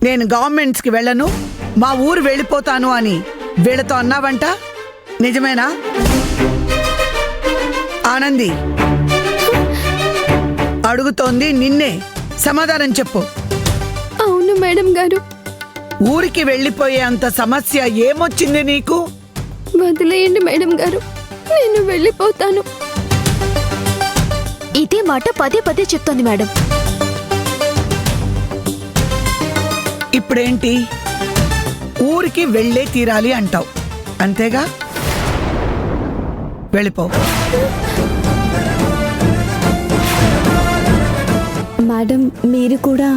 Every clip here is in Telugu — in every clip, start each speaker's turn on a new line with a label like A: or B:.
A: నేను గవర్నమెంట్స్కి వెళ్ళను, మా ఊరు వెళ్ళిపోతాను అని వీళ్ళతో అన్నావంట, నిజమేనా? ఆనంది అడుగుతోంది నిన్నే, సమాధానం చెప్పు.
B: అవును మేడం గారు.
A: ఊరికి వెళ్ళిపోయే అంత సమస్య ఏమొచ్చింది నీకు?
B: వదిలేయండి మేడం గారు, నేను వెళ్ళిపోతాను.
C: ఇదే మాట పదే పదే చెప్తోంది మేడం.
A: ఇప్పుడేంటి, ఊరికి వెళ్ళే తీరాలి అంటావు, అంతేగా? వెళ్ళిపో.
B: మేడం మీరు కూడా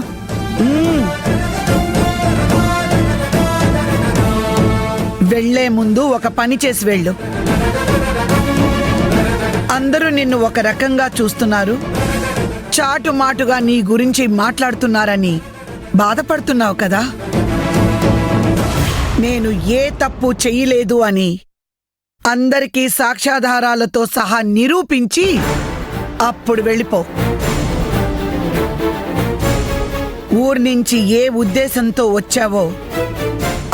A: వెళ్లే ముందు ఒక పని చేసి వెళ్ళు. అందరూ నిన్ను ఒక రకంగా చూస్తున్నారు, చాటుమాటుగా నీ గురించి మాట్లాడుతున్నారని బాధపడుతున్నావు కదా. నేను ఏ తప్పు చెయ్యలేదు అని అందరికీ సాక్ష్యాధారాలతో సహా నిరూపించి అప్పుడు వెళ్ళిపో. ఊరి నుంచి ఏ ఉద్దేశంతో వచ్చావో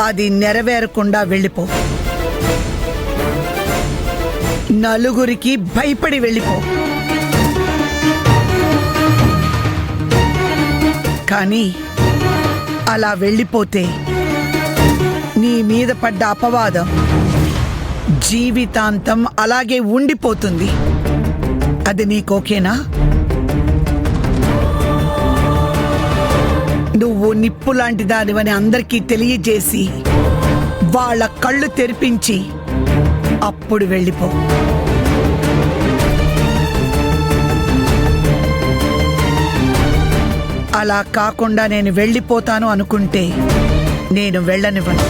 A: అది నెరవేరకుండా వెళ్ళిపో. నలుగురికి భయపడి వెళ్ళిపో. కానీ అలా వెళ్ళిపోతే నీ మీద పడ్డ అపవాదం జీవితాంతం అలాగే ఉండిపోతుంది. అది నీకోకేనా? నువ్వు నిప్పు లాంటి దానివని అందరికీ తెలియజేసి వాళ్ళ కళ్ళు తెరిపించి అప్పుడు వెళ్ళిపో. అలా కాకుండా నేను వెళ్ళిపోతాను అనుకుంటే నేను వెళ్ళనివ్వను.